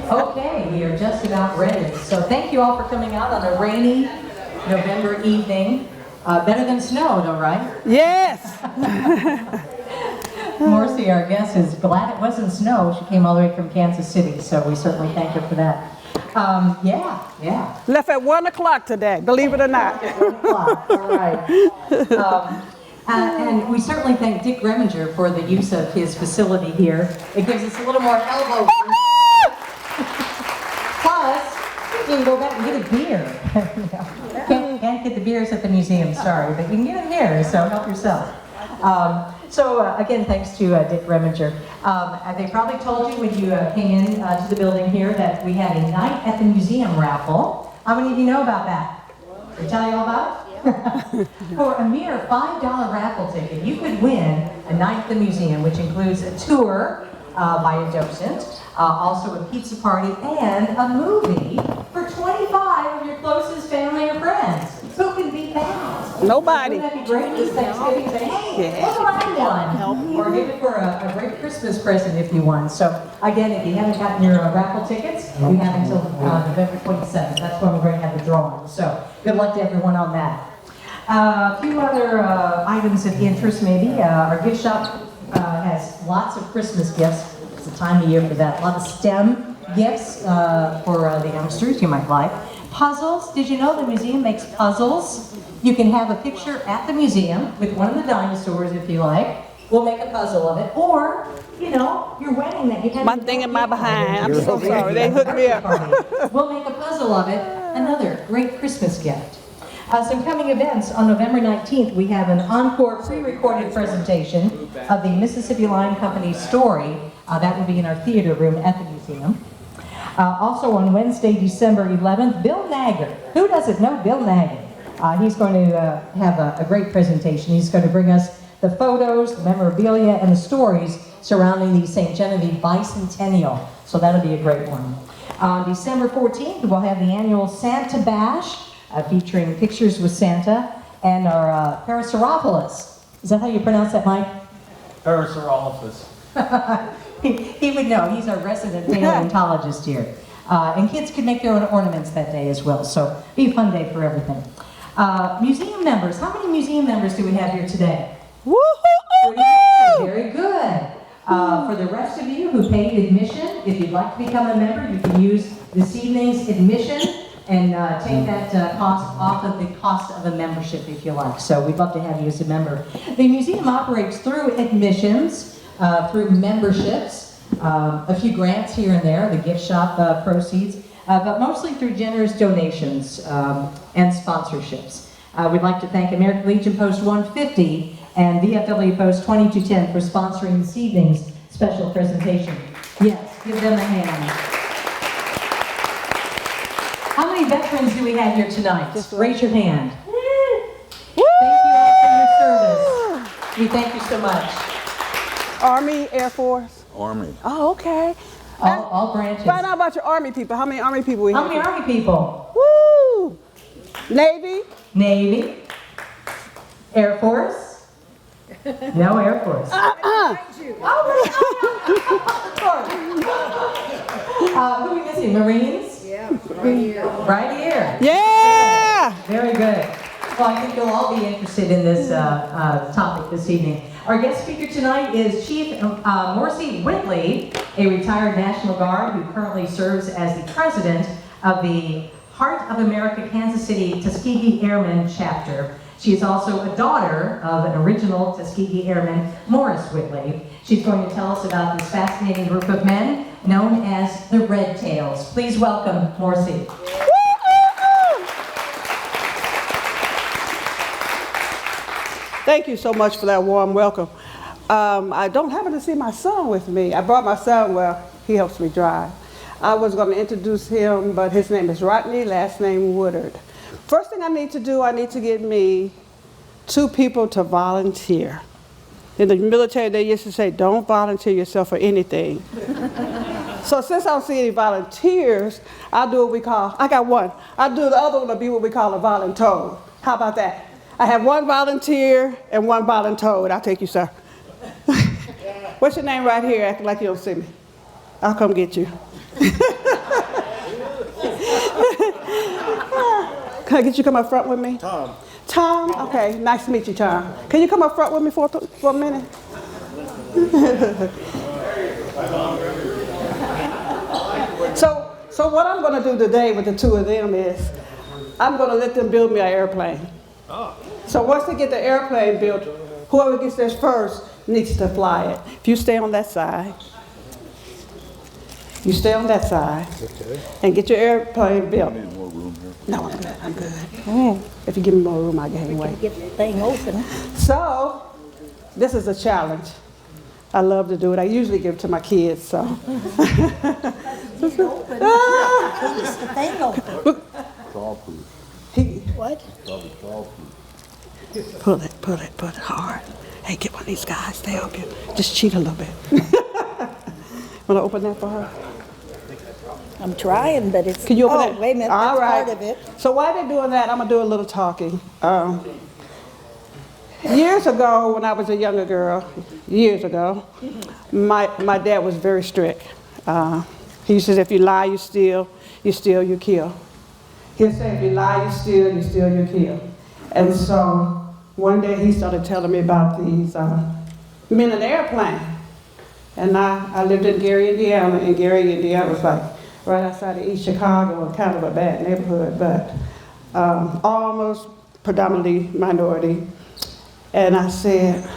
Okay, we are just about ready. So thank you all for coming out on a rainy November evening. Better than snow, though, right? Yes. Morcie, our guest, is glad it wasn't snow. She came all the way from Kansas City, so we certainly thank her for that. Yeah. Left at 1 o'clock today, believe it or not. 1 o'clock, all right. And we certainly thank Dick Reminger for the use of his facility here. It gives us a little more elbow room. Plus, you can go back and get a beer. Can't get the beers at the museum, sorry, but you can get them here, so help yourself. Again, thanks to Dick Reminger. They probably told you when you came in to the building here that we had a night at the museum raffle. How many of you know about that? Did I tell you all about it? For a mere $5 raffle ticket, you could win a night at the museum, which includes a tour by a docent, also a pizza party, and a movie for 25 of your closest family or friends. Who can beat that? Nobody. Wouldn't that be great this Thanksgiving? Say, hey, look what I won. Or give it for a great Christmas present if you won. So again, if you haven't gotten your raffle tickets, you have until November 27th. That's when we're going to have the drawing. So good luck to everyone on that. A few other items of interest maybe. Our gift shop has lots of Christmas gifts. It's the time of year for that. A lot of STEM gifts for the youngsters you might like. Puzzles. Did you know the museum makes puzzles? You can have a picture at the museum with one of the dinosaurs if you like. We'll make a puzzle of it. Or, you know, your wedding that you had. One thing in my behind. I'm so sorry. They hooked me up. We'll make a puzzle of it. Another great Christmas gift. Some coming events. On November 19th, we have an encore pre-recorded presentation of the Mississippi Line Company's story. That will be in our theater room at the museum. Also on Wednesday, December 11th, Bill Nagar. Who doesn't know Bill Nagar? He's going to have a great presentation. He's going to bring us the photos, the memorabilia, and the stories surrounding the St. Genevieve Bicentennial. So that'll be a great one. On December 14th, we'll have the annual Santa Bash, featuring pictures with Santa, and our Parasaurolophus. Is that how you pronounce that, Mike? Parasaurolophus. He would know. He's our resident paleontologist here. And kids can make their own ornaments that day as well. So be a fun day for everything. Museum members. How many museum members do we have here today? Woo-hoo! Very good. For the rest of you who paid admission, if you'd like to become a member, you can use this evening's admission and take that cost off of the cost of a membership if you like. So we'd love to have you as a member. The museum operates through admissions, through memberships, a few grants here and there, the gift shop proceeds, but mostly through generous donations and sponsorships. We'd like to thank American Legion Post 150 and VFW Post 2210 for sponsoring this evening's special presentation. Yes, give them a hand. How many veterans do we have here tonight? Just raise your hand. Thank you all for your service. We thank you so much. Army, Air Force? Army. Oh, okay. All branches. Find out about your Army people. How many Army people we have? How many Army people? Woo! Navy? Navy. Air Force? No Air Force. Who are we missing? Marines? Yeah, right here. Right here. Yeah! Very good. Well, I think you'll all be interested in this topic this evening. Our guest speaker tonight is Chief Morcie Whitley, a retired National Guard who currently serves as the president of the Heart of America Kansas City Tuskegee Airmen chapter. She is also a daughter of an original Tuskegee Airman, Morris Whitley. She's going to tell us about this fascinating group of men known as the Red Tails. Please welcome Morcie. Thank you so much for that warm welcome. I don't happen to see my son with me. I brought my son, well, he helps me drive. I was going to introduce him, but his name is Rodney, last name Woodard. First thing I need to do, I need to get me 2 people to volunteer. In the military, they used to say, don't volunteer yourself for anything. So since I don't see any volunteers, I'll do what we call, I got one. I'll do the other one will be what we call a voluntold. How about that? I have 1 volunteer and 1 voluntold. I'll take you, sir. What's your name right here, acting like you don't see me? I'll come get you. Can I get you to come up front with me? Tom. Tom? Okay, nice to meet you, Tom. Can you come up front with me for a minute? So what I'm going to do today with the two of them is I'm going to let them build me an airplane. So once they get the airplane built, whoever gets there first needs to fly it. If you stay on that side, you stay on that side, and get your airplane built. No, I'm good. I'm good. If you give me more room, I'll get away. Get the thing open. So this is a challenge. I love to do it. I usually give it to my kids. So. Get open. It's the thing open. What? Pull it hard. Hey, get one of these guys to help you. Just cheat a little bit. Want to open that for her? I'm trying, but it's. Can you open it? Wait a minute. All That's right. part of it. So while they're doing that, I'm going to do a little talking. Years ago, when I was a younger girl, years ago, my dad was very strict. He used to say, if you lie, you steal, you kill. He'll say, if you lie, you steal, you kill. And so one day he started telling me about these men in the airplane. And I lived in Gary, Indiana, and Gary, Indiana was like right outside of East Chicago, kind of a bad neighborhood, but almost predominantly minority. And I said,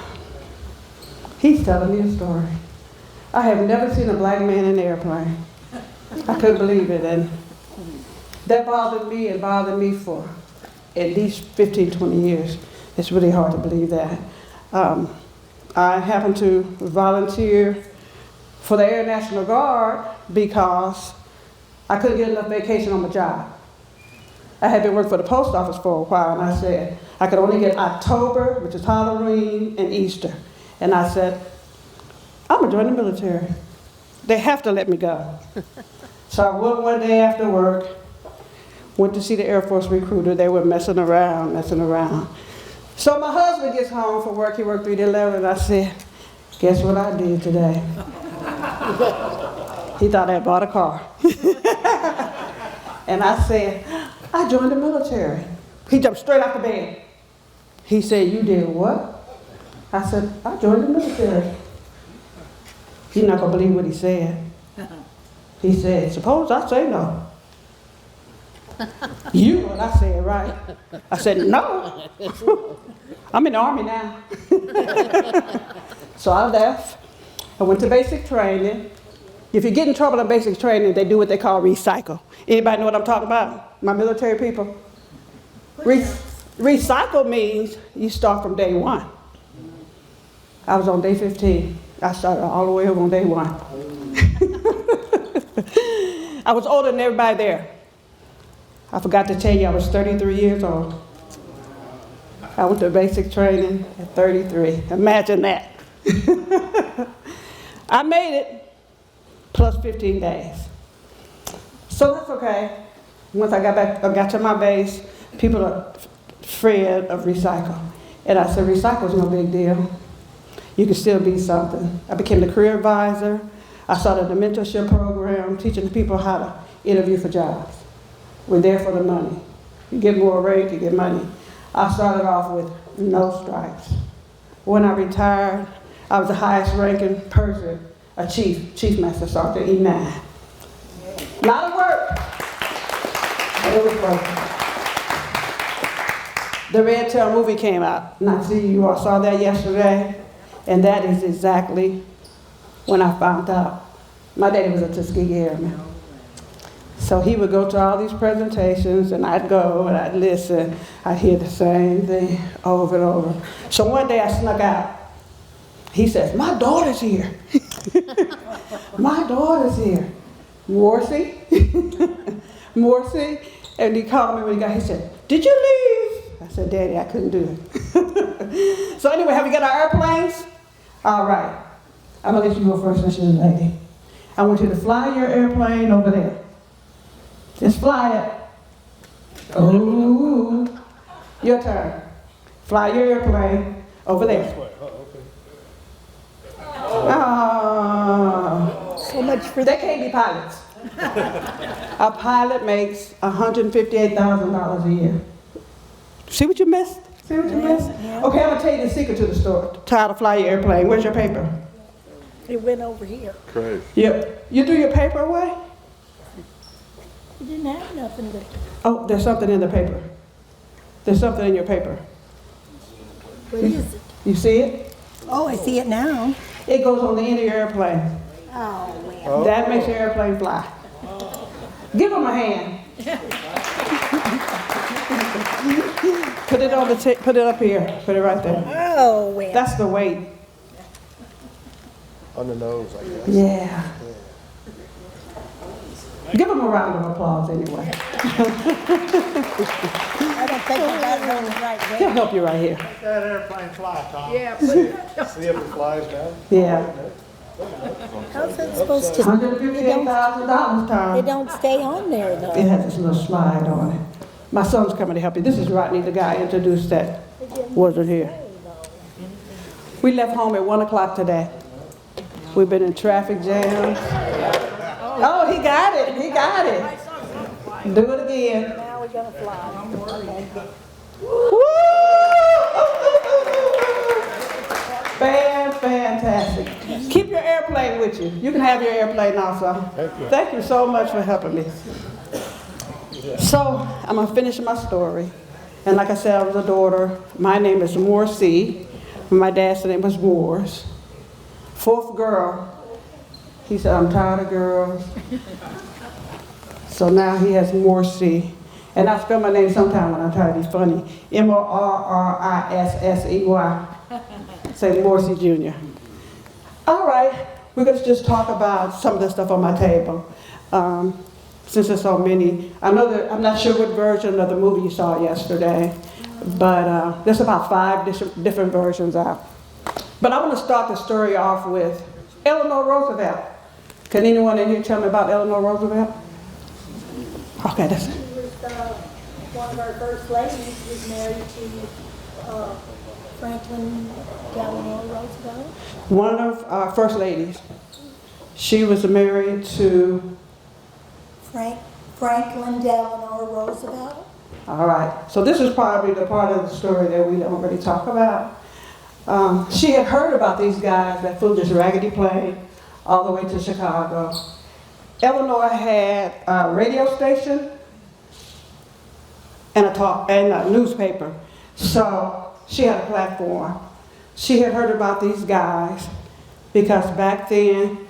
he's telling me a story. I have never seen a black man in an airplane. I couldn't believe it, and that bothered me and bothered me for at least 15, 20 years. It's really hard to believe that. I happened to volunteer for the Air National Guard because I couldn't get enough vacation on my job. I had been working for the post office for a while, and I said I could only get October, which is Halloween, and Easter. And I said, I'm gonna join the military. They have to let me go. So I went one day after work, went to see the Air Force recruiter. They were messing around. So my husband gets home from work. He worked 3 to 11, and I said, guess what I did today? He thought I had bought a car. And I said, I joined the military. He jumped straight out the bed. He said, you did what? I said, I joined the military. You're not gonna believe what he said. He said, suppose I say no. You know what I said, right? I said, no. I'm in the Army now. So I left. I went to basic training. If you get in trouble in basic training, they do what they call recycle. Anybody know what I'm talking about? My military people? Recycle means you start from day one. I was on day 15. I started all the way up on day 1. I was older than everybody there. I forgot to tell you, I was 33 years old. I went to basic training at 33. Imagine that. I made it, plus 15 days. So that's okay. Once I got to my base, people are afraid of recycle. And I said, recycle's no big deal. You can still be something. I became the career advisor. I started the mentorship program, teaching people how to interview for jobs. We're there for the money. You get more rate, you get money. I started off with no stripes. When I retired, I was the highest ranking person, a chief master sergeant, E9. A lot of work, but it was worth it. The Red Tail movie came out, and I see you all saw that yesterday. And that is exactly when I found out. My daddy was a Tuskegee Airman. So he would go to all these presentations, and I'd go and I'd listen. I'd hear the same thing over and over. So one day I snuck out. He says, my daughter's here. My daughter's here. Morcie? Morcie? And he called me when he got, he said, did you leave? I said, Daddy, I couldn't do it. So anyway, have we got our airplanes? All right. I'm gonna let you go first, Miss Young Lady. I want you to fly your airplane over there. Just fly it. Oh, your turn. Fly your airplane over there. Oh. So much for They can't be pilots. A pilot makes $158,000 a year. See what you missed? See what you missed? Yeah. Okay, I'm gonna tell you the secret to the story. To how to fly your airplane. Where's your paper? It went over here. Great. Yep. You threw your paper away? You didn't have nothing to. Oh, there's something in the paper. There's something in your paper. What is it? You see it? Oh, I see it now. It goes on the end of your airplane. Oh, well. That makes your airplane fly. Give them a hand. Put it on the put it up here. Put it right there. Oh, well. That's the weight. On the nose, I guess. Yeah. Give them a round of applause anyway. I don't think I got it on the right way. He'll help you right here. That airplane fly, Tom. See if it flies down. Yeah. How's that supposed to? $158,000, It Tom. don't stay on there, It though. has this little slide on it. My son's coming to help you. This is Rodney, the guy I introduced that wasn't here. We left home at 1 o'clock today. We've been in traffic jams. Oh, he got it. He got it. Do it again. Now we're gonna fly. Woo! Fantastic. Keep your airplane with you. You can have your airplane also. Thank you so much for helping me. So, I'm going to finish my story. And like I said, I was a daughter. My name is Morcie. My dad's name was Wars. Fourth girl. He said, I'm tired of girls. So now he has Morcie. And I spell my name sometime when I try to be funny. Morrissey. Say Morcie Jr. All right, we're going to just talk about some of the stuff on my table. Since there's so many, I know that I'm not sure what version of the movie you saw yesterday, but there's about 5 different versions out. But I want to start the story off with Eleanor Roosevelt. Can anyone in here tell me about Eleanor Roosevelt? Okay, that's it. She was one of our first ladies. Was married to Franklin Delano Roosevelt. One of our first ladies. She was married to, Franklin Delano Roosevelt. all right, so this is probably the part of the story that we don't really talk about. She had heard about these guys that flew this raggedy plane all the way to Chicago. Eleanor had a radio station and a newspaper. So she had a platform. She had heard about these guys because back then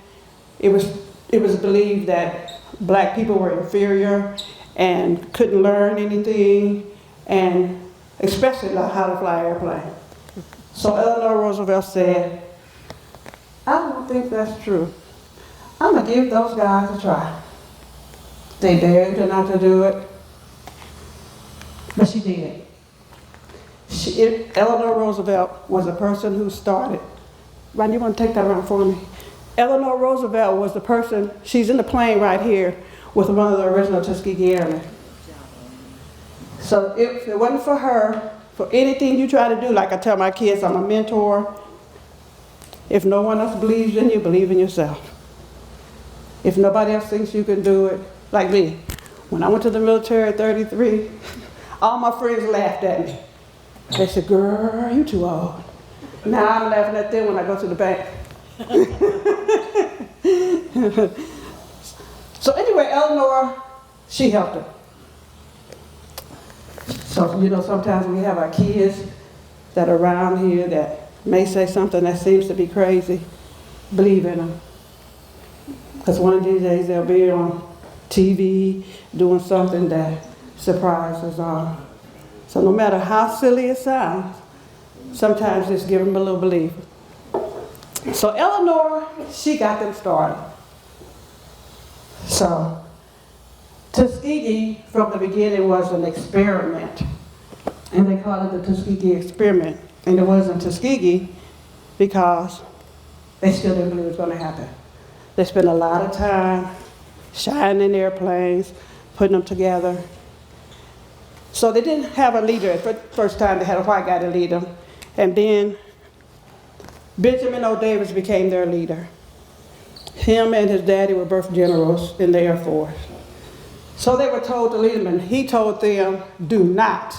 it was believed that black people were inferior and couldn't learn anything, and especially like how to fly an airplane. So Eleanor Roosevelt said, I don't think that's true. I'm gonna give those guys a try. They dared her not to do it, but she did. Eleanor Roosevelt was the person who started. Ron, you want to take that around for me? Eleanor Roosevelt was the person, she's in the plane right here with one of the original Tuskegee Airmen. So if it wasn't for her, for anything you try to do, like I tell my kids, I'm a mentor. If no one else believes in you, believe in yourself. If nobody else thinks you can do it, like me. When I went to the military at 33, all my friends laughed at me. They said, girl, you too old. Now I'm laughing at them when I go to the bank. So anyway, Eleanor, she helped her. So, sometimes we have our kids that are around here that may say something that seems to be crazy. Believe in them. Because one of these days they'll be on TV doing something that surprises all. So no matter how silly it sounds, sometimes just give them a little belief. So Eleanor, she got them started. So Tuskegee from the beginning was an experiment. And they called it the Tuskegee experiment. And it wasn't Tuskegee because they still didn't believe it was going to happen. They spent a lot of time shining airplanes, putting them together. So they didn't have a leader. At the first time they had a white guy to lead them. And then Benjamin O. Davis became their leader. Him and his daddy were both generals in the Air Force. So they were told to leave him, and he told them, do not,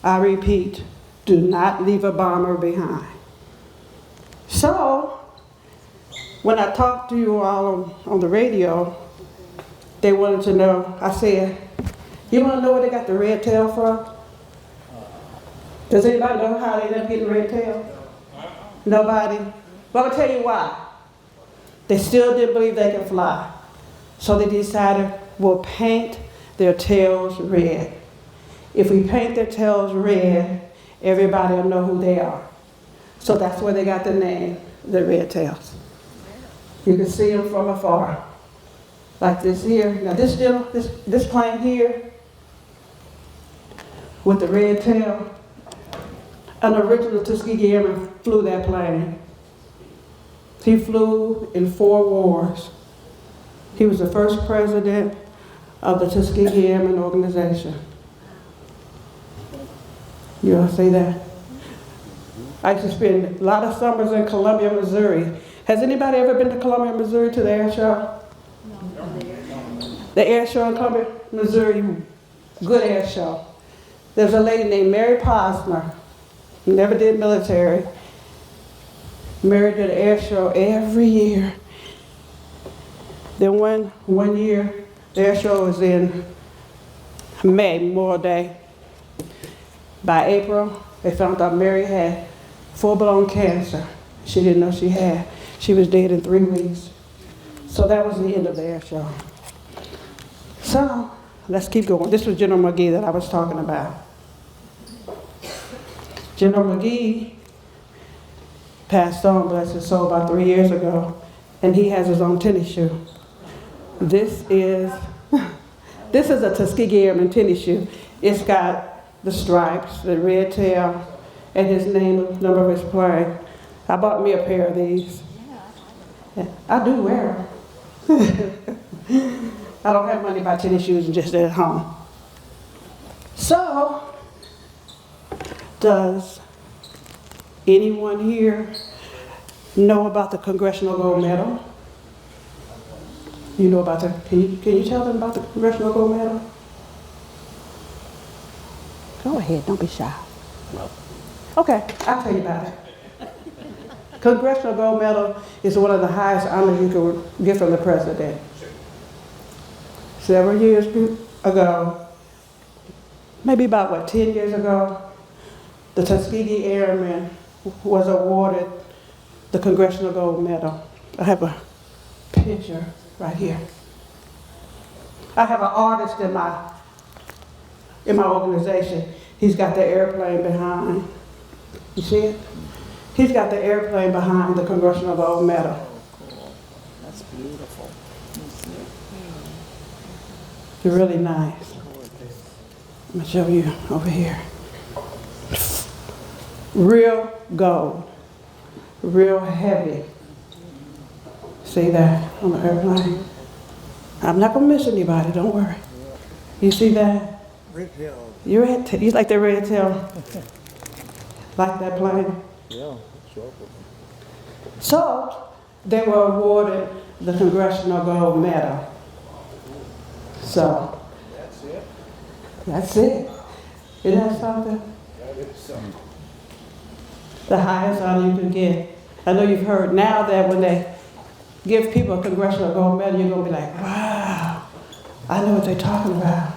I repeat, do not leave a bomber behind. So, when I talked to you all on the radio, they wanted to know, I said, you want to know where they got the red tail from? Does anybody know how they ended up getting red tail? Nobody? Well, I'll tell you why. They still didn't believe they could fly. So they decided, we'll paint their tails red. If we paint their tails red, everybody will know who they are. So that's where they got the name, the red tails. You can see them from afar. Like this here. Now this plane here, with the red tail, an original Tuskegee Airman flew that plane. He flew in 4 wars. He was the first president of the Tuskegee Airmen organization. You all see that? I used to spend a lot of summers in Columbia, Missouri. Has anybody ever been to Columbia, Missouri to the air show? The air show in Columbia, Missouri, good air show. There's a lady named Mary Posner, who never did military. Mary did an air show every year. Then one year, the air show was in May, Memorial Day. By April, they found out Mary had full-blown cancer. She didn't know she had. She was dead in 3 weeks. So that was the end of the air show. So, let's keep going. This was General McGee that I was talking about. General McGee passed on, bless his soul, about 3 years ago, and he has his own tennis shoe. This is a Tuskegee Airman tennis shoe. It's got the stripes, the red tail, and his name, the number of his plane. I bought me a pair of these. Yeah, I do wear them. I don't have money to buy tennis shoes and just at home. So, does anyone here know about the Congressional Gold Medal? You know about the, can you tell them about the Congressional Gold Medal? Go ahead, don't be shy. Okay, I'll tell you about it. Congressional Gold Medal is one of the highest honors you can get from the president. Several years ago, maybe about 10 years ago, the Tuskegee Airmen was awarded the Congressional Gold Medal. I have a picture right here. I have an artist in my organization. He's got the airplane behind. You see it? He's got the airplane behind the Congressional Gold Medal. Cool. That's beautiful. It's really nice. I'm gonna show you over here. Real gold, real heavy. See that on the airplane? I'm not gonna miss anybody, don't worry. You see that? Red tail. You like the red tail? Like that plane? Yeah, sure. So, they were awarded the Congressional Gold Medal. So, That's it? that's it. Isn't that something? That is something. The highest honor you can get. I know you've heard now that when they give people a Congressional Gold Medal, you're going to be like, wow, I know what they're talking about.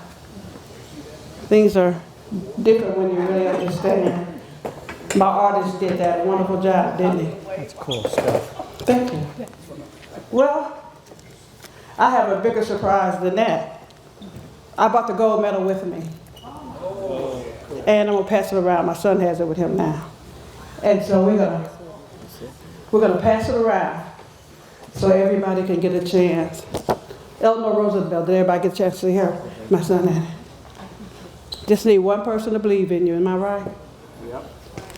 Things are different when you really understand. My artist did that wonderful job, didn't he? That's cool stuff. Thank you. Well, I have a bigger surprise than that. I brought the gold medal with me. And I'm going to pass it around. My son has it with him now. And so we're gonna pass it around so everybody can get a chance. Eleanor Roosevelt, did everybody get a chance to see her? My son had it. Just need one person to believe in you, am I right? Yep.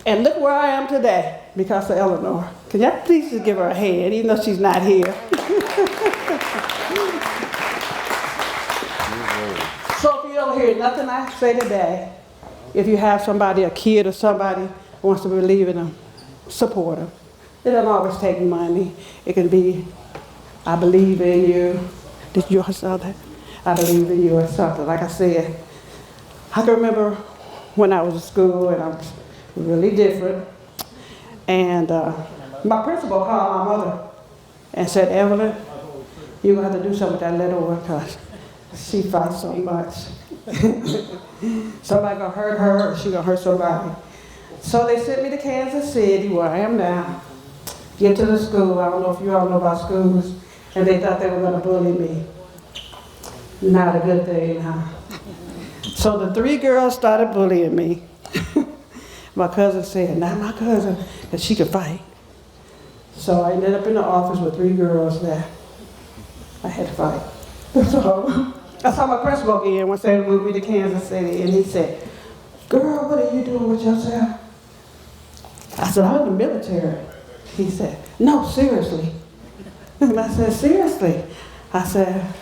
And look where I am today because of Eleanor. Can y'all please just give her a hand, even though she's not here? So if you don't hear nothing I say today, if you have somebody, a kid or somebody who wants to believe in them, support them. It doesn't always take money. It can be I believe in you. Did you all saw that? I believe in you or something. Like I said, I can remember when I was in school and I was really different. And my principal called my mother and said, Evelyn, you're going to have to do something with that little one because she fights so much. Somebody going to hurt her or she going to hurt somebody. So they sent me to Kansas City, where I am now. Get to the school. I don't know if you all know about schools. And they thought they were going to bully me. Not a good thing, huh? So the 3 girls started bullying me. My cousin said, not my cousin, that she could fight. So I ended up in the office with 3 girls that I had to fight. So I saw my principal again once they moved me to Kansas City, and he said, girl, what are you doing with yourself? I said, I'm in the military. He said, no, seriously. And I said, seriously? I said,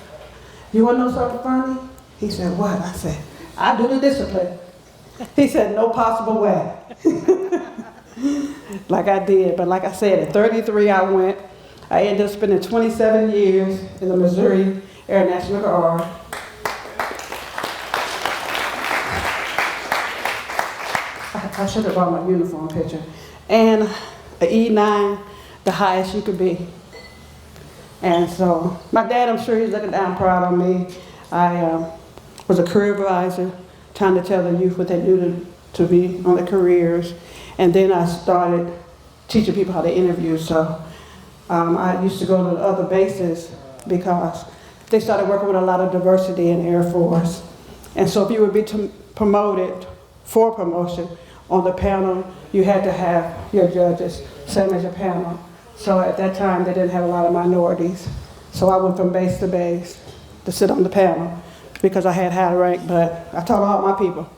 you want to know something funny? He said, what? I said, I do the discipline. He said, no possible way. Like I did, but like I said, at 33 I went. I ended up spending 27 years in the Missouri Air National Guard. I should have brought my uniform picture. And an E9, the highest you could be. And so, my dad, I'm sure he's looking down proud on me. I was a career advisor, trying to tell the youth what they knew to be on their careers. And then I started teaching people how to interview. So I used to go to the other bases because they started working with a lot of diversity in the Air Force. And so if you would be promoted for promotion on the panel, you had to have your judges, same as your panel. So at that time, they didn't have a lot of minorities. So I went from base to base to sit on the panel because I had high rank, but I told all my people,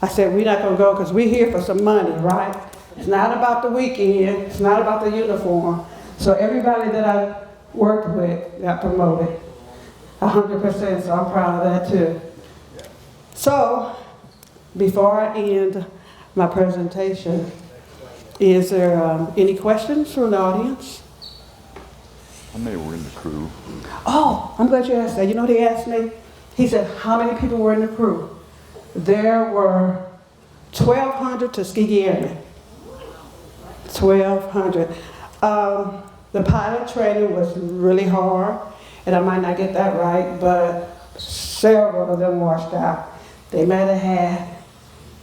I said, we're not gonna go because we're here for some money, right? It's not about the weekend, it's not about the uniform. So everybody that I worked with got promoted, 100%, so I'm proud of that too. So, before I end my presentation, is there any questions from the audience? How many were in the crew? Oh, I'm glad you asked that. You know what he asked me? He said, how many people were in the crew? There were 1,200 Tuskegee Airmen. 1,200. The pilot training was really hard, and I might not get that right, but several of them washed out. They might have had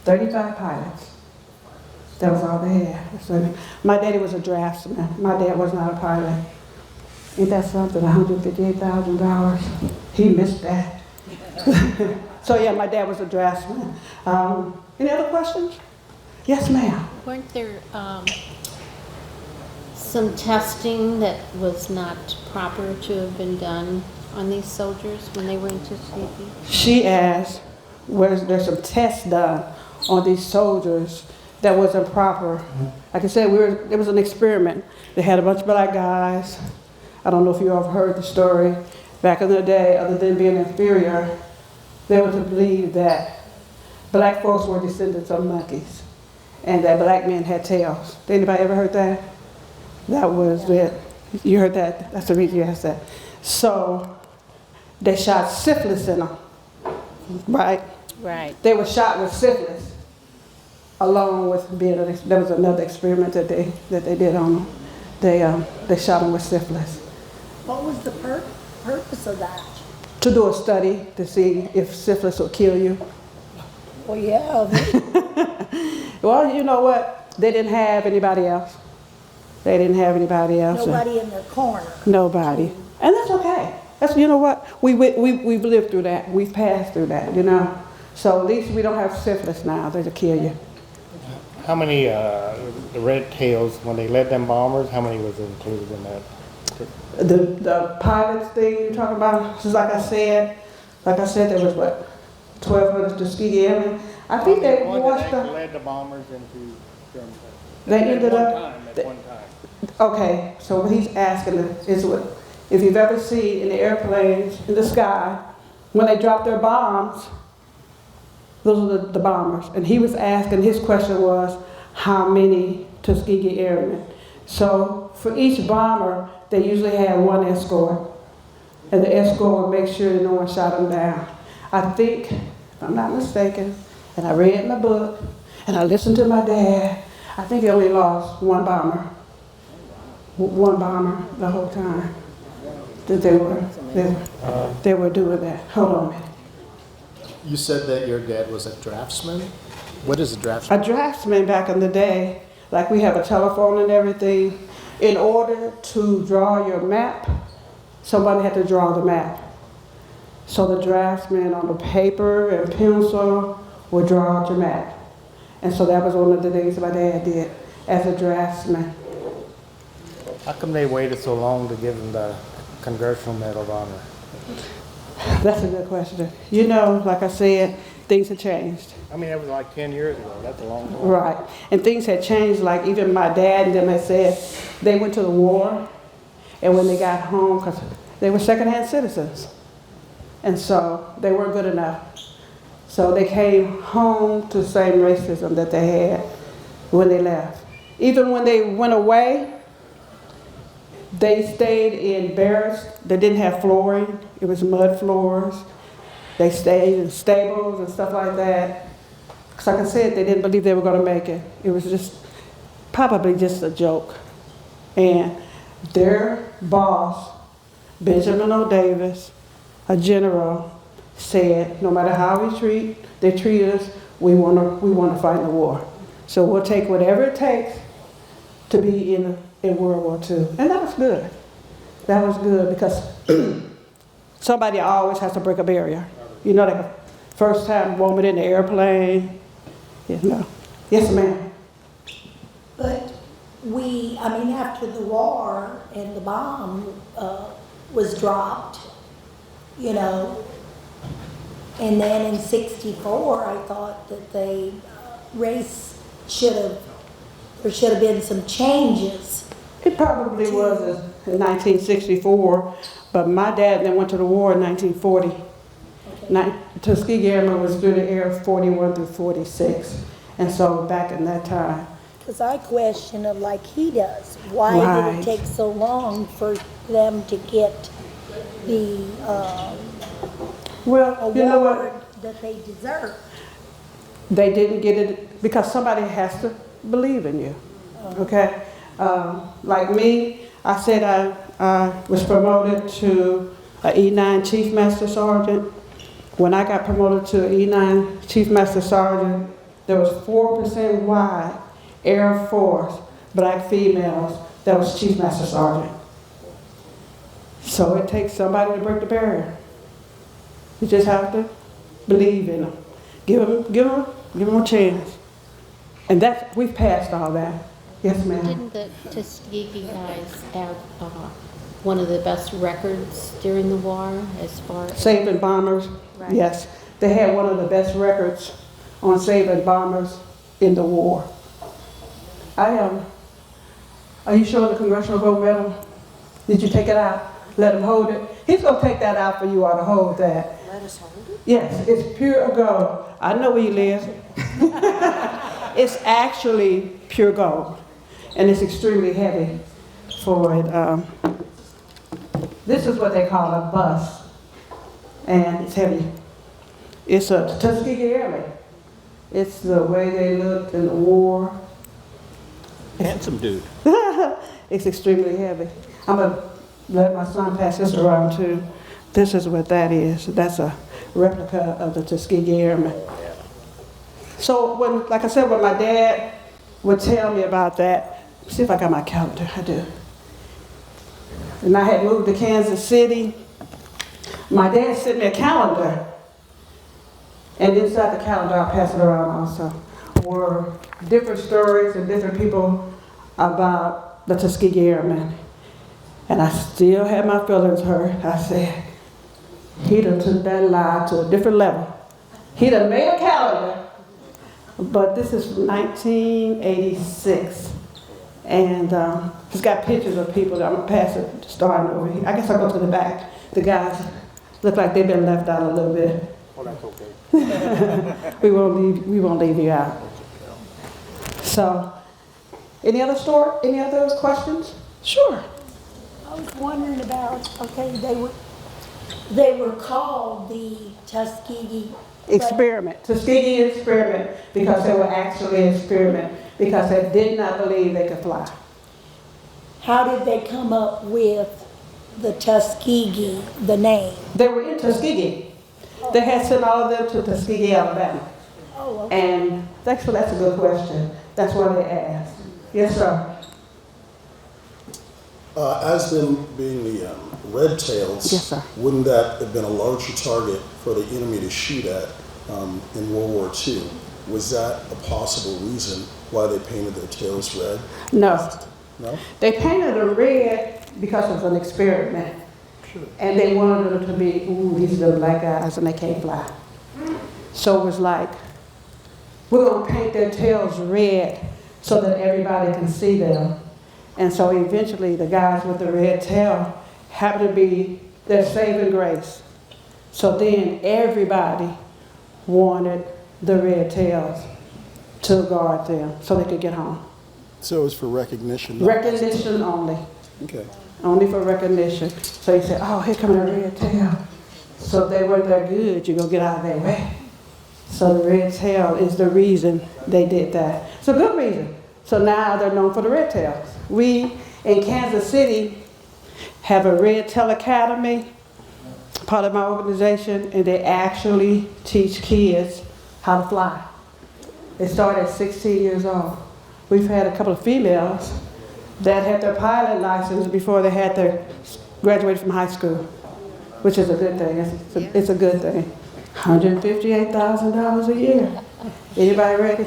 35 pilots. That was all they had. So my daddy was a draftsman. My dad was not a pilot. Ain't that something, $158,000? He missed that. So yeah, my dad was a draftsman. Any other questions? Yes, ma'am. Weren't there some testing that was not proper to have been done on these soldiers when they were in Tuskegee? She asked, was there some tests done on these soldiers that wasn't proper? Like I said, it was an experiment. They had a bunch of black guys. I don't know if you all have heard the story. Back in the day, other than being inferior, they were to believe that black folks were descendants of monkeys and that black men had tails. Did anybody ever heard that? That was it. You heard that? That's the reason you asked that. So they shot syphilis in them, right? Right. They were shot with syphilis, along with being there was another experiment that they did on them. They shot them with syphilis. What was the purpose of that? To do a study to see if syphilis will kill you. Well, yeah. Well, you know what? They didn't have anybody else. They didn't have anybody else. Nobody in their corner. Nobody. And that's okay. That's, you know what? We've lived through that. We've passed through that, you know. So at least we don't have syphilis now that'll kill you. How many, the red tails, when they led them bombers, how many was included in that? The pilots thing you're talking about, just like I said, there was what, 1,200 Tuskegee Airmen. I think they watched them. led the bombers into Germany. They ended up. At one time. Okay, so what he's asking is what, if you've ever seen in the airplanes in the sky, when they drop their bombs, those are the bombers. And he was asking, his question was, how many Tuskegee Airmen? So for each bomber, they usually had one escort. and the escort would make sure that no one shot them down. I think, if I'm not mistaken, and I read my book, and I listened to my dad, I think he only lost one bomber. One bomber the whole time that they were doing that. Hold on a minute. You said that your dad was a draftsman? What is a draftsman? A draftsman back in the day, like we have a telephone and everything, in order to draw your map, somebody had to draw the map. So the draftsman on the paper and pencil would draw out your map. And so that was one of the things my dad did as a draftsman. How come they waited so long to give him the Congressional Medal of Honor? That's a good question. You know, like I said, things have changed. I mean, it was like 10 years ago. That's a long time. Right. And things had changed, like even my dad and them had said they went to the war, and when they got home, because they were second-hand citizens, and so they weren't good enough. So they came home to the same racism that they had when they left. Even when they went away, they stayed in barracks. They didn't have flooring. It was mud floors. They stayed in stables and stuff like that. Because like I said, they didn't believe they were going to make it. It was just probably just a joke. And their boss, Benjamin O. Davis, a general, said, no matter how they treat us, we want to fight the war. So we'll take whatever it takes to be in World War II. And that was good. That was good because somebody always has to break a barrier. You know, like the first time woman in the airplane, you know. Yes, ma'am. But after the war and the bomb was dropped, you know, and then in '64, I thought that there should have been some changes. It probably was in 1964, but my dad then went to the war in 1940. Okay. Tuskegee Airmen was through the air 41 through 46, and so back in that time. Because I question it like he does. Why did Right. it take so long for them to get the Well, you know award what? that they deserve? They didn't get it because somebody has to believe in you. Okay? Like me, I said I was promoted to an E9 Chief Master Sergeant. When I got promoted to an E9 Chief Master Sergeant, there was 4% wide Air Force black females that was Chief Master Sergeant. So it takes somebody to break the barrier. You just have to believe in them. Give them a chance. And we've passed all that. Yes, ma'am. Didn't the Tuskegee guys have one of the best records during the war as far as... Saving bombers, Right. yes. They had one of the best records on saving bombers in the war. Are you showing the Congressional Gold Medal? Did you take it out? Let him hold it. He's going to take that out for you all to hold that. Let us hold it? Yes, it's pure gold. I know where you live. It's actually pure gold. And it's extremely heavy for it. This is what they call a bus. And it's heavy. It's a Tuskegee Airmen. It's the way they looked in the war. Handsome dude. It's extremely heavy. I'm going to let my son pass this around too. This is what that is. That's a replica of the Tuskegee Airmen. So like I said, when my dad would tell me about that, see if I got my calendar, I do. And I had moved to Kansas City. My dad sent me a calendar. And inside the calendar, I'll pass it around also, were different stories and different people about the Tuskegee Airmen. And I still had my feelings hurt. I said, he done took that lie to a different level. He done made a calendar, but this is 1986. And it's got pictures of people that I'm gonna pass it, starting over here. I guess I'll go to the back. The guys look like they've been left out a little bit. Oh, that's okay. We won't leave you out. So, any other questions? Sure. I was wondering about, okay, They were called the Tuskegee. Experiment, Tuskegee experiment, because they were actually an experiment, because they did not believe they could fly. How did they come up with the Tuskegee, the name? They were in Tuskegee. They had sent all of them to Tuskegee, Alabama. Oh, okay. And that's a good question. That's why they asked. Yes, sir. As them being the red tails, Yes, sir. wouldn't that have been a larger target for the enemy to shoot at in World War II? Was that a possible reason why they painted their tails red? No. No? They painted them red because it was an experiment. And they wanted them to be, ooh, these are the black guys and they can't fly. So it was like, we're gonna paint their tails red so that everybody can see them. And so eventually the guys with the red tail happened to be their saving grace. So then everybody wanted the red tails to guard them so they could get home. So it was for recognition? Recognition only. Okay. Only for recognition. So you say, oh, here comes the red tail. So if they weren't that good, you're going to get out of their way. So the red tail is the reason they did that. It's a good reason. So now they're known for the red tails. We in Kansas City have a Red Tail Academy, part of my organization, and they actually teach kids how to fly. They start at 16 years old. We've had a couple of females that had their pilot license before they had their graduated from high school, which is a good thing. It's a good thing. $158,000 a year. Anybody ready?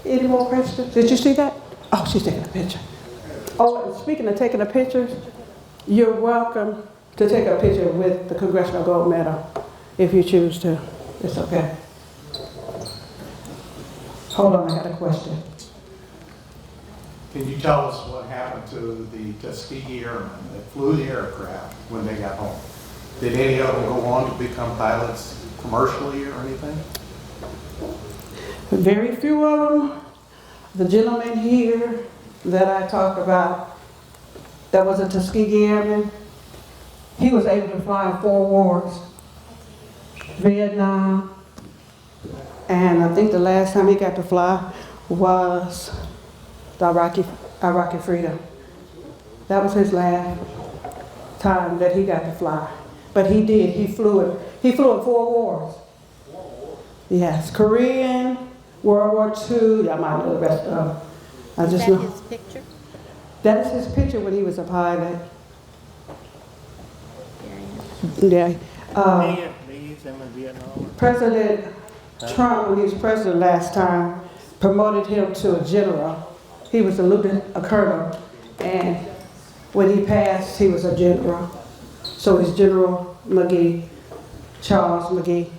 Any more questions? Did you see that? Oh, she's taking a picture. Oh, and speaking of taking a picture, you're welcome to take a picture with the Congressional Gold Medal if you choose to. It's okay. Hold on, I got a question. Can you tell us what happened to the Tuskegee Airmen that flew the aircraft when they got home? Did any of them go on to become pilots commercially or anything? Very few of them. The gentleman here that I talked about, that was a Tuskegee Airman, he was able to fly in 4 wars. Vietnam, and I think the last time he got to fly was the Iraqi freedom. That was his last time that he got to fly. But he did, he flew in 4 wars. Yes, Korean, World War II, y'all might know the rest of them. I Is just that know. his picture? That is his picture when he was a pilot. There he is. Yeah. These in Vietnam? President Trump, when he was president last time, promoted him to a general. He was a lieutenant, a colonel, and when he passed, he was a general. So it's General McGee, Charles McGee.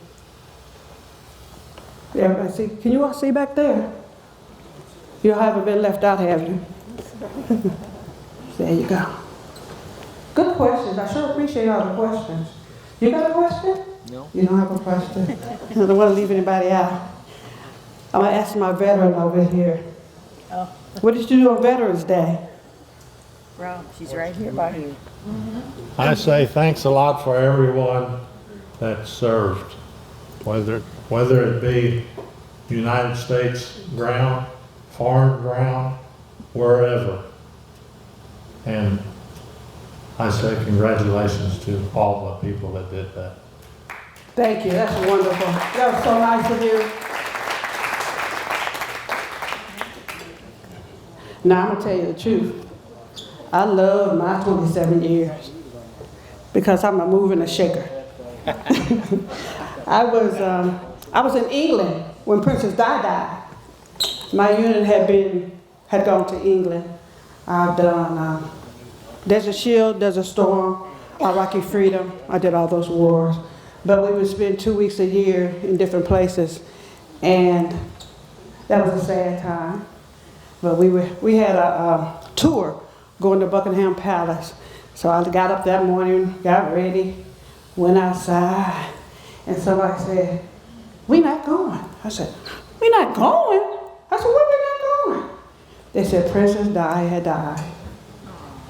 Everybody see? Can you all see back there? You haven't been left out, have you? There you go. Good questions. I sure appreciate all the questions. You got a question? No. You don't have a question? I don't want to leave anybody out. I'm going to ask my veteran over here. Oh, What did you do on Veterans Day? Rob, she's right here by you. I say thanks a lot for everyone that served, whether it be United States ground, foreign ground, wherever. And I say congratulations to all the people that did that. Thank you. That's wonderful. That was so nice of you. Now, I'm going to tell you the truth. I love my 27 years because I'm a mover and a shaker. I was in England when Princess Di died. My unit had gone to England. I've done Desert Shield, Desert Storm, Iraqi Freedom. I did all those wars. But we would spend 2 weeks a year in different places, and that was a sad time. But we had a tour going to Buckingham Palace. So I got up that morning, got ready, went outside, and somebody said, "We're not going." I said, "We're not going?" I said, "Where we not going?" They said Princess Di had died.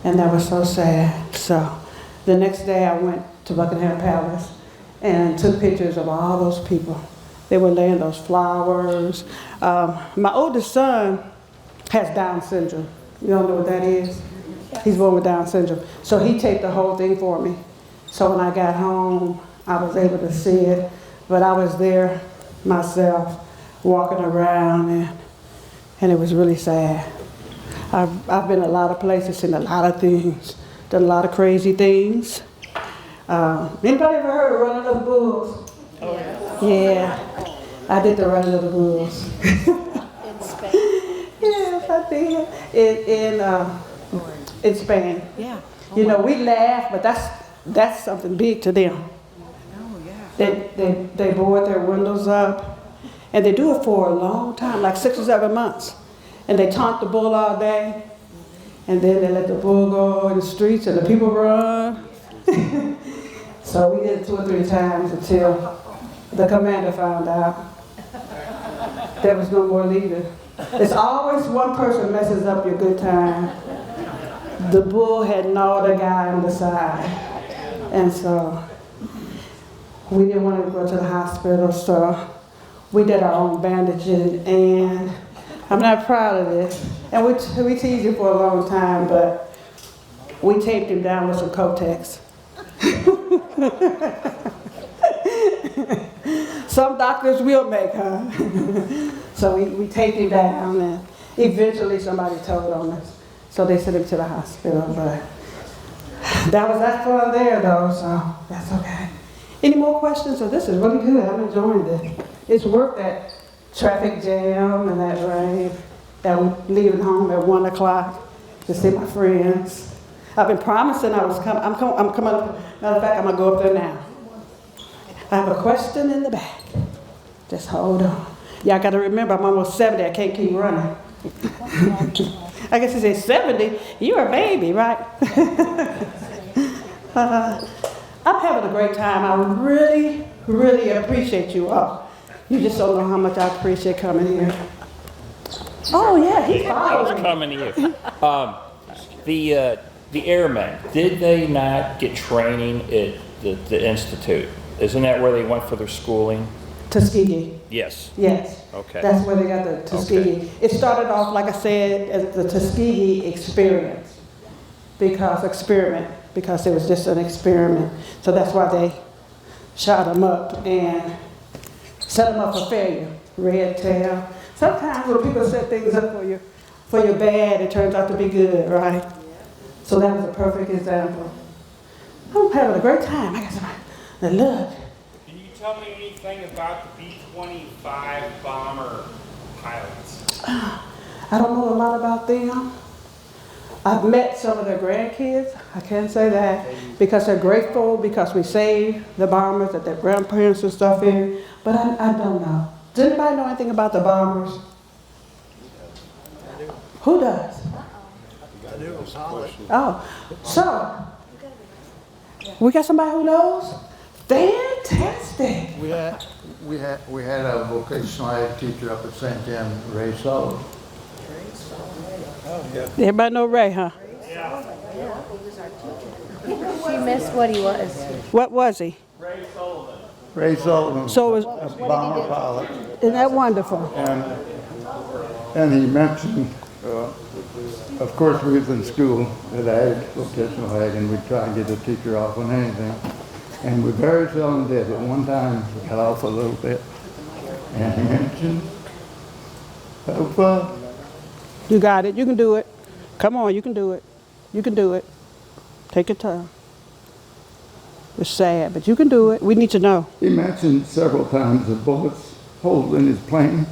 And that was so sad. So the next day I went to Buckingham Palace and took pictures of all those people. They were laying those flowers. My oldest son has Down syndrome. You don't know what that is? He's born with Down syndrome. So he taped the whole thing for me. So when I got home, I was able to see it. But I was there myself, walking around, and it was really sad. I've been a lot of places, seen a lot of things, done a lot of crazy things. Anybody ever heard of Running of the Bulls? Yeah, I did the Running of the Bulls. In Spain? Yes, I did. In Spain. Yeah. You know, we laugh, but that's something big to them. Oh, yeah. They board their windows up, and they do it for a long time, like 6 or 7 months. And they taunt the bull all day, and then they let the bull go in the streets, and the people run. So we did it 2 or 3 times until the commander found out there was no more leader. It's always one person messes up your good time. The bull had gnawed a guy on the side, and so we didn't want to go to the hospital, so we did our own bandaging, and I'm not proud of this. And we teased him for a long time, but we taped him down with some Kotex. Some doctors will make her. So we taped him down, and eventually somebody told on us. So they sent him to the hospital, but that fun there though, so that's okay. Any more questions? So this is really good. I'm enjoying this. It's worth that traffic jam and that rain, that leaving home at 1 o'clock to see my friends. I've been promising I was coming. I'm coming up. Matter of fact, I'm gonna go up there now. I have a question in the back. Just hold on. Y'all got to remember, I'm almost 70. I can't keep running. I guess you say 70. You're a baby, right? I'm having a great time. I really, really appreciate you all. You just don't know how much I appreciate coming here. Oh yeah, he follows me. Coming here. The Airmen, did they not get training at the Institute? Isn't that where they went for their schooling? Tuskegee. Yes. Yes. Okay. That's where they got the Tuskegee. Okay. It started off, like I said, as the Tuskegee experience. Because it was just an experiment. So that's why they shot them up and set them up for failure. Red tail. Sometimes when people set things up for your bad, it turns out to be good, right? So that was a perfect example. I'm having a great time. I got some. Now look. Can you tell me anything about the B-25 bomber pilots? I don't know a lot about them. I've met some of their grandkids. I can't say that because they're grateful because we saved the bombers that their grandparents and stuff in. But I don't know. Does anybody know anything about the bombers? Who does? Oh, so we got somebody who knows? Fantastic. We had a vocational ed teacher up at St. Anne, Ray Sullivan. Everybody know Ray, huh? She missed what he was. What was he? Ray Sullivan So was, was a bomber pilot. isn't that wonderful? And he mentioned, of course, we was in school at ag, vocational ag, and we'd try and get the teacher off on anything. And we very seldom did, but one time we got off a little bit. And he mentioned, You got it. You can do it. Come on, you can do it. You can do it. Take your time. It's sad, but you can do it. We need to know. he mentioned several times the bullets holes in his plane,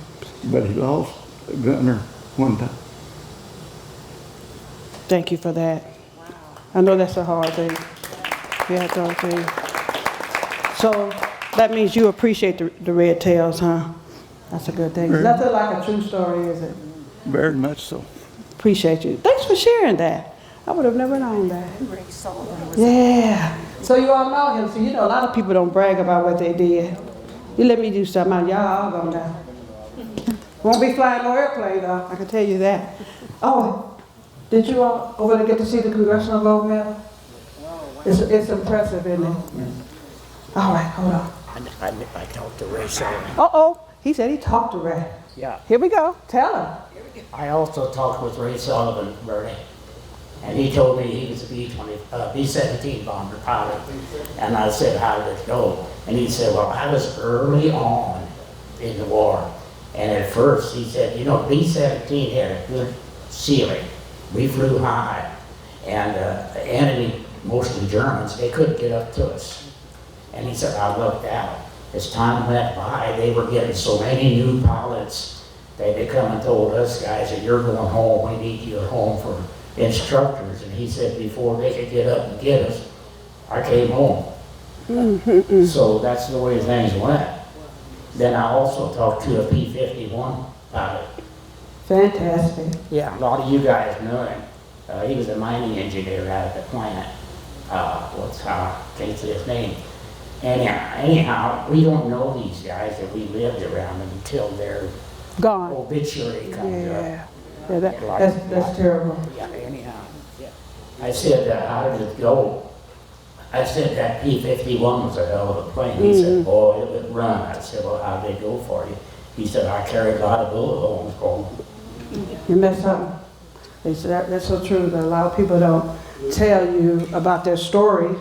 but he lost a gunner one time. Thank you for that. I know that's a hard thing. Yeah, it's a hard thing. So that means you appreciate the red tails, huh? That's a good thing. It's nothing like a true story, is it? Very much so. Appreciate you. Thanks for sharing that. I would have never known that. Yeah. So you all know him. So you know a lot of people don't brag about what they did. You let me do something, y'all all gonna die. Won't be flying no airplane though, I can tell you that. Oh, Did you all over there get to see the Congressional Gold Medal? It's impressive, isn't it? All right, hold on. I talked to Ray Sullivan. Uh-oh, he said he talked to Ray. Yeah. Here we go, tell him. I also talked with Ray Sullivan, Bernie, and he told me he was a B-17 bomber pilot. And I said, how did it go? And he said, well, I was early on in the war. And at first he said, you know, B-17 had a good ceiling. We flew high. And the enemy, mostly Germans, they couldn't get up to us. And he said, I looked out. As time went by, they were getting so many new pilots. They come and told us guys that you're going home, we need you at home for instructors. And he said before they could get up and get us, I came home. So that's the way things went. Then I also talked to a P-51 pilot. Fantastic. Yeah, a lot of you guys know him. He was a mining engineer out at the plant. Can't say his name. Anyhow, we don't know these guys that we lived around until their gone. Obituary comes up. Yeah, that's terrible. Yeah, anyhow. Yeah. I said, how did it go? I said, that P-51 was a hell of a plane. He said, boy, it would run. I said, well, how did it go for you? He said, I carried a lot of bullet holes home. And that's something. That's so true that a lot of people don't tell you about their story.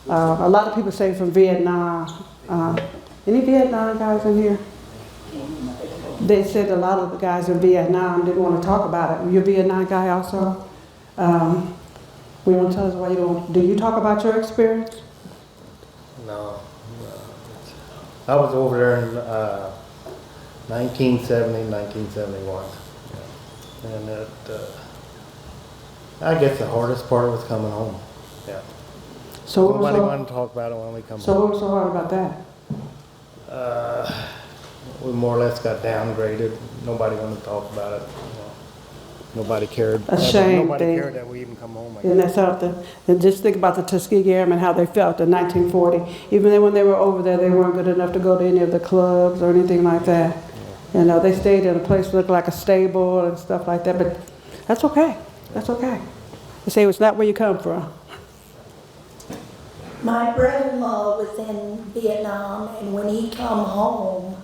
A lot of people say from Vietnam. Any Vietnam guys in here? They said a lot of the guys in Vietnam didn't want to talk about it. You're a Vietnam guy also? We want to tell us why you don't. Do you talk about your experience? No. I was over there in 1970, 1971. And I guess the hardest part was coming home. Yeah. So nobody wanted to talk about it when we come home. So what was so hard about that? We more or less got downgraded. Nobody wanted to talk about it. Nobody cared. A shame Nobody thing. cared that we even come home. Isn't that something? And just think about the Tuskegee Airmen, how they felt in 1940. Even when they were over there, they weren't good enough to go to any of the clubs or anything like that. You know, they stayed in a place that looked like a stable and stuff like that. But that's okay. That's okay. They say it's not where you come from. My brother-in-law was in Vietnam, and when he come home,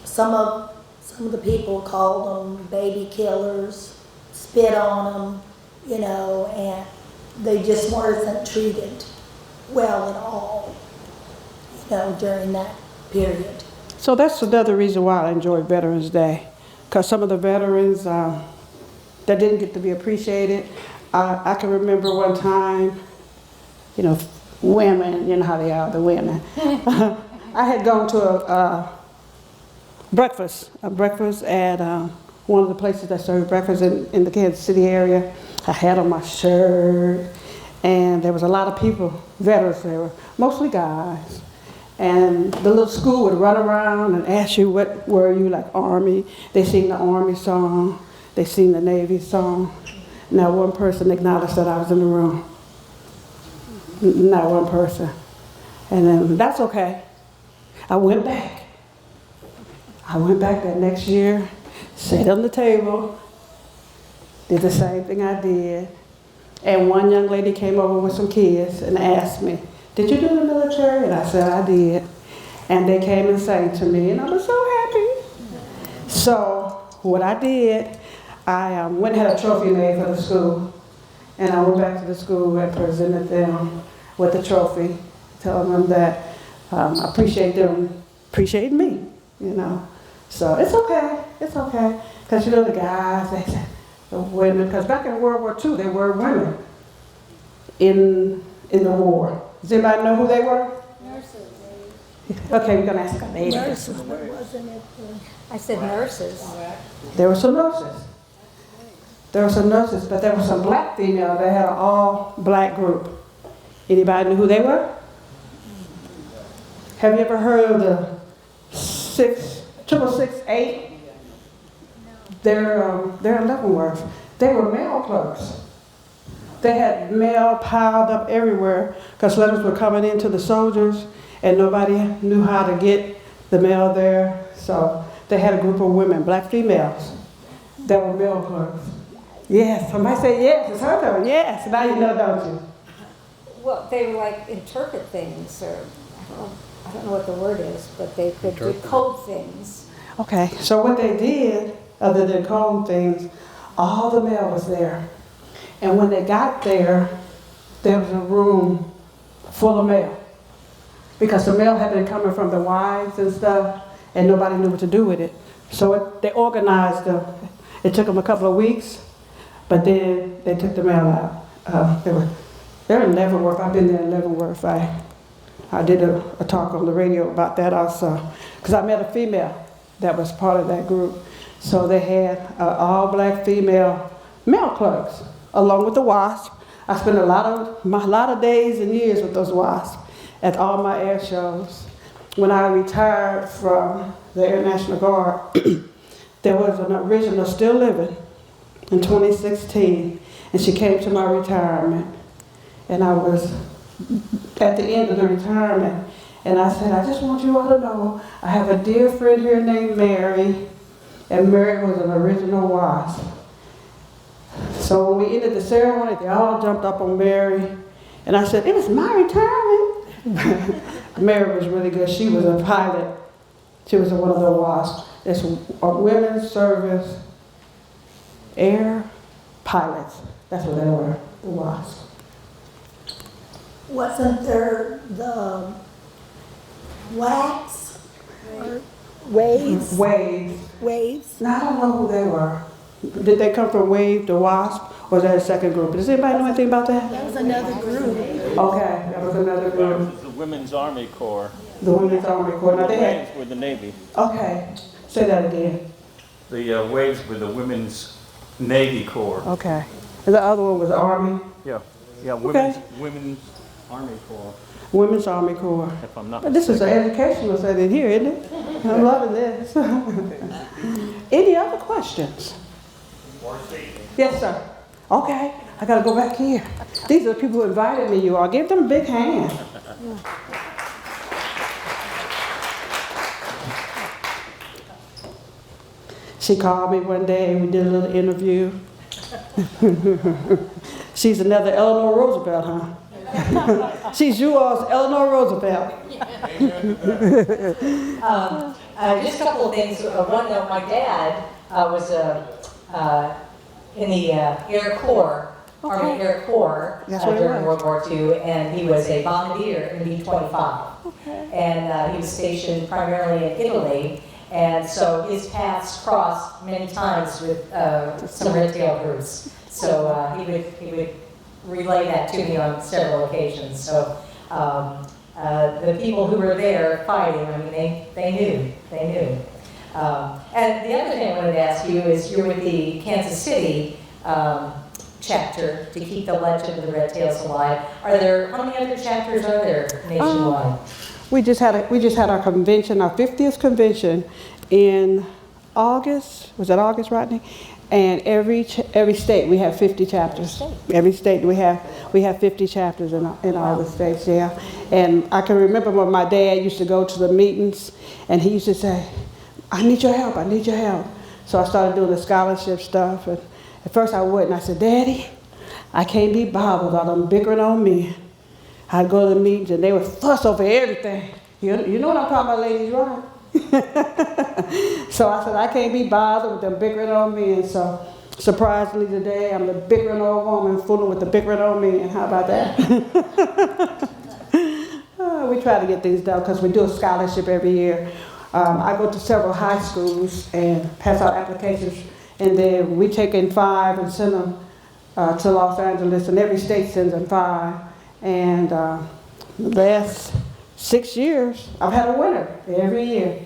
some of the people called them baby killers, spit on them, you know, and they just weren't treated well at all, you know, during that period. So that's another reason why I enjoy Veterans Day, because some of the veterans that didn't get to be appreciated. I can remember one time, you know, women, you know how they are, the women. I had gone to a breakfast at one of the places that served breakfast in the Kansas City area. I had on my shirt, and there was a lot of people, veterans there, mostly guys. And the little school would run around and ask you, what were you, like Army? They sing the Army song, they sing the Navy song. Not one person acknowledged that I was in the room. Not one person. And then that's okay. I went back that next year, sat on the table, did the same thing I did. And one young lady came over with some kids and asked me, did you do the military? And I said, I did. And they came and sang to me, and I was so happy. So what I did, I went and had a trophy made for the school. And I went back to the school and presented them with the trophy, telling them that I appreciate them appreciating me, you know. So it's okay. Because, you know, the guys, the women, because back in World War II, there were women in the war. Does anybody know who they were? Nurses. Okay, we're going to ask a lady. Nurses, wasn't it? I said nurses. There were some nurses. But there were some black females. They had an all-black group. Anybody know who they were? Have you ever heard of the 66668? They're in Leavenworth. They were mail clerks. They had mail piled up everywhere because letters were coming in to the soldiers and nobody knew how to get the mail there. So they had a group of women, black females, That were mail clerks. Yes, somebody say yes, it's her turn, yes, now you know, don't you? Well, they would like interpret things, or I don't know what the word is, but they could decode things. Okay, so what they did, other than code things, all the mail was there. And when they got there was a room full of mail. Because the mail had been coming from the wives and stuff, and nobody knew what to do with it. So they organized them. It took them a couple of weeks, but then they took the mail out. They're in Leavenworth. I've been there in Leavenworth. I did a talk on the radio about that also, because I met a female that was part of that group. So they had all black female mail clerks, along with the WASP. I spent a lot of days and years with those WASP at all my air shows. When I retired from the Air National Guard, there was an original still living in 2016, and she came to my retirement. And I was at the end of the retirement, and I said, I just want you all to know, I have a dear friend here named Mary, and Mary was an original WASP. So when we ended the ceremony, they all jumped up on Mary, and I said, it was my retirement. Mary was really good. She was a pilot. She was one of the WASP. It's a women's service air pilots. That's what they were, the WASP. Wasn't there the wax? Waves? Waves. Now, I don't know who they were. Did they come from Wave, the WASP, or was that a second group? Does anybody know anything about that? That was another group. Okay, that was another group. The Women's Army Corps. The Women's Army Corps. Now The they had, Waves were the Navy. okay, say that again. The Waves were the Women's Navy Corps. Okay. And the other one was the Army? Yeah, Okay. Women's Army Corps. Women's Army Corps. If I'm not But this is an educational setting here, isn't it? I'm loving this. Any other questions? Yes, sir. Okay, I gotta go back here. These are the people who invited me, you all. Give them a big hand. She called me one day, we did a little interview. She's another Eleanor Roosevelt, huh? She's you all's Eleanor Roosevelt. Just a couple of things. One, my dad was in the Air Corps, Army Air Corps during World War II, and he was a bombardier in B-25. Okay. And he was stationed primarily in Italy, and so his paths crossed many times with some red tail groups. So he would relay that to me on several occasions. So the people who were there fighting, I mean, they knew. And the other thing I wanted to ask you is, you're with the Kansas City chapter to keep the legend of the Red Tails alive. How many other chapters are there nationwide? We just had our convention, our 50th convention in August. Was that August, Rodney? And every state we have 50 chapters. Every state we have 50 chapters in all the states. Yeah. And I can remember when my dad used to go to the meetings, and he used to say, "I need your help. I need your help." So I started doing the scholarship stuff. And at first I wouldn't. I said, "Daddy, I can't be bothered about them bickering on me." I'd go to the meetings and they would fuss over everything. You know what I'm talking about, ladies, right? So I said, I can't be bothered with them bickering on me. And so surprisingly today, I'm the bickering old woman fooling with the bickering on me. And how about that? We try to get things done because we do a scholarship every year. I go to several high schools and pass out applications. And then we take in 5 and send them to Los Angeles. And every state sends them 5. And the last 6 years, I've had a winner every year.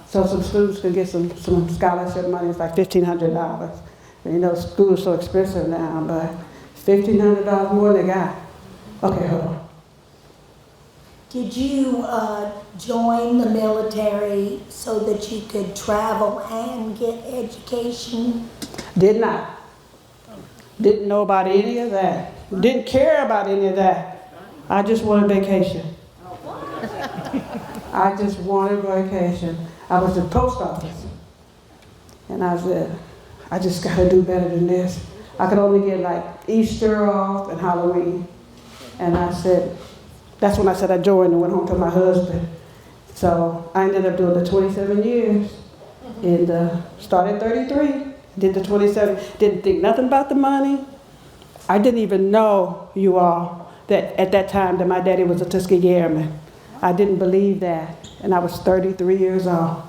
So some students can get some scholarship money. It's like $1,500. And you know, school is so expensive now, but $1,500 more than they got. Okay, hold on. Did you join the military so that you could travel and get education? Did not. Didn't know about any of that. Didn't care about any of that. I just wanted vacation. I just wanted vacation. I was at the post office. And I said, I just gotta do better than this. I could only get like Easter off and Halloween. And I said, that's when I said I joined and went home to my husband. So I ended up doing the 27 years and started 33, did the 27, didn't think nothing about the money. I didn't even know, you all, that at that time that my daddy was a Tuskegee Airman. I didn't believe that, and I was 33 years old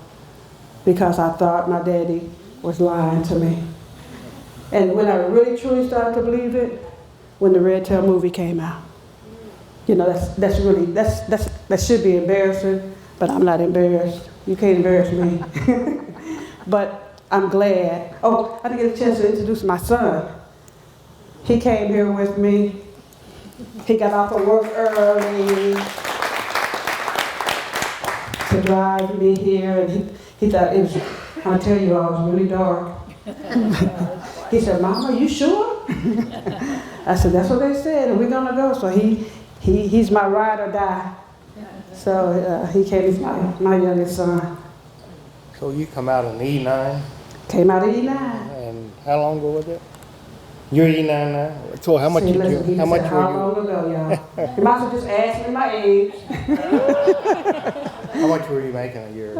because I thought my daddy was lying to me. And when I really truly started to believe it, when the Red Tail movie came out. You know, that should be embarrassing, but I'm not embarrassed. You can't embarrass me. But I'm glad. Oh, I didn't get a chance to introduce my son. He came here with me. He got off of work early to drive me here, and he thought it was, I'll tell you, I was really dark. He said, Mama, you sure? I said, that's what they said, and we're gonna go. So he's my ride or die. So he came as my youngest son. So you come out in E9? Came out of E9. And how long ago was it? You're E9 now? So how much See, did listen, you, how much how were long ago, y'all? You might as well just ask me my age. How much were you making a year?